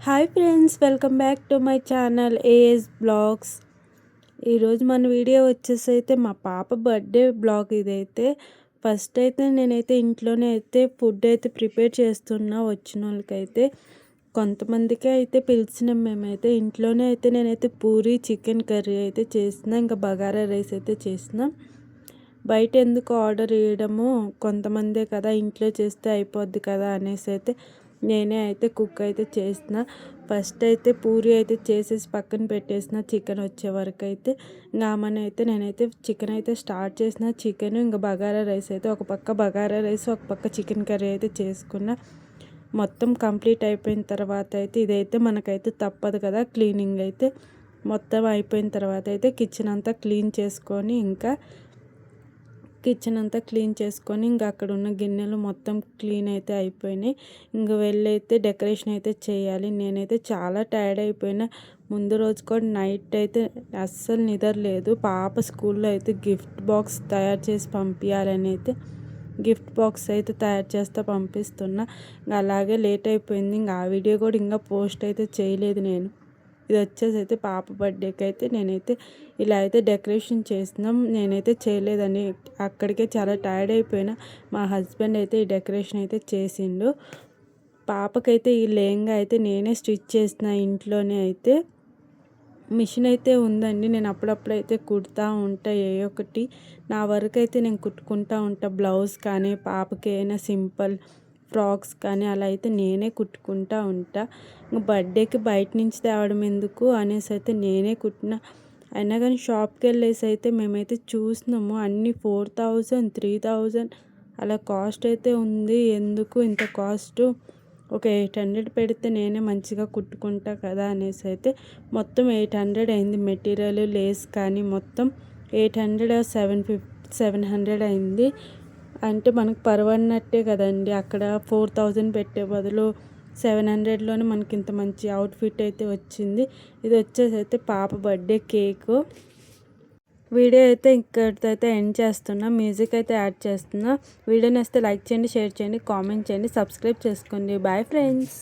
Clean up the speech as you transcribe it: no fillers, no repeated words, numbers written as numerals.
Hi friends, welcome back to my channel AS blogs. ఈరోజు మన video వచ్చేసి అయితే మా పాప బర్త్డే బ్లాగ్. ఇదైతే ఫస్ట్ అయితే నేనైతే ఇంట్లోనే అయితే ఫుడ్ అయితే ప్రిపేర్ చేస్తున్నా. వచ్చిన వాళ్ళకైతే కొంతమందికి అయితే పిలిచినాం. మేమైతే ఇంట్లోనే అయితే నేనైతే పూరి చికెన్ కర్రీ అయితే చేసిన, ఇంకా బగారా రైస్ అయితే చేసిన. బయట ఎందుకు ఆర్డర్ చేయడము, కొంతమందే కదా, ఇంట్లో చేస్తే అయిపోద్ది కదా అనేసి అయితే నేనే అయితే కుక్ అయితే చేసిన. ఫస్ట్ అయితే పూరి అయితే చేసేసి పక్కన పెట్టేసిన, చికెన్ వచ్చే వరకు అయితే. ఇంకామని అయితే నేనైతే చికెన్ అయితే స్టార్ట్ చేసిన. చికెన్ ఇంకా బగారా రైస్ అయితే ఒక పక్క బగారా రైస్, ఒక పక్క చికెన్ కర్రీ అయితే చేసుకున్న. మొత్తం కంప్లీట్ అయిపోయిన తర్వాత అయితే ఇదైతే మనకైతే తప్పదు కదా, క్లీనింగ్ అయితే మొత్తం అయిపోయిన తర్వాత అయితే కిచెన్ అంతా క్లీన్ చేసుకొని ఇంకా అక్కడ ఉన్న గిన్నెలు మొత్తం క్లీన్ అయితే అయిపోయినాయి. ఇంక వెళ్ళైతే డెకరేషన్ అయితే చేయాలి. నేనైతే చాలా టైర్డ్ అయిపోయినా. ముందు రోజు కూడా నైట్ అయితే అస్సలు నిద్ర లేదు. పాప స్కూల్లో అయితే గిఫ్ట్ బాక్స్ తయారు చేసి పంపించాలని అయితే గిఫ్ట్ బాక్స్ అయితే తయారు చేస్తే పంపిస్తున్నా. అలాగే లేట్ అయిపోయింది. ఇంకా ఆ వీడియో కూడా ఇంకా పోస్ట్ అయితే చేయలేదు నేను. ఇది వచ్చేసి అయితే పాప బర్త్డేకి అయితే నేనైతే ఇలా అయితే డెకరేషన్ చేసినాం. నేనైతే చేయలేదని అక్కడికే చాలా టైర్డ్ అయిపోయినా. మా హస్బెండ్ అయితే ఈ డెకరేషన్ అయితే చేసిండు. పాపకైతే ఈ లెహంగా అయితే నేనే స్టిచ్ చేసిన ఇంట్లోనే. అయితే మిషన్ అయితే ఉందండి, నేను అప్పుడప్పుడు అయితే కుడతా ఉంటా. ఏ ఒకటి నా వరకు అయితే నేను కుట్టుకుంటా ఉంటా. బ్లౌజ్ కానీ పాపకి అయినా సింపుల్ ఫ్రాక్స్ కానీ అలా అయితే నేనే కుట్టుకుంటా ఉంటా. ఇంకా బర్త్డేకి బయట నుంచి తేవడం ఎందుకు అనేసి అయితే నేనే కుట్టిన. అయినా కానీ షాప్కి వెళ్ళేసి అయితే మేమైతే చూసినాము, అన్నీ 4000 3000 అలా కాస్ట్ అయితే ఉంది. ఎందుకు ఇంత కాస్ట్, ఒక 800 పెడితే నేనే మంచిగా కుట్టుకుంటా కదా అనేసి అయితే మొత్తం 800 అయింది. మెటీరియల్ లేస్ కానీ మొత్తం 800 700 అయింది. అంటే మనకు పర్వాన్నట్టే కదండి. అక్కడ 4000 పెట్టే బదులు 700లోనే మనకి ఇంత మంచి అవుట్ఫిట్ అయితే వచ్చింది. ఇది వచ్చేసి అయితే పాప బర్త్డే కేకు. వీడియో అయితే ఇక్కడితో అయితే ఎండ్ చేస్తున్నా. మ్యూజిక్ అయితే యాడ్ చేస్తున్నా. వీడియో నచ్చితే లైక్ చేయండి, షేర్ చేయండి, కామెంట్ చేయండి, సబ్స్క్రైబ్ చేసుకోండి. Bye friends.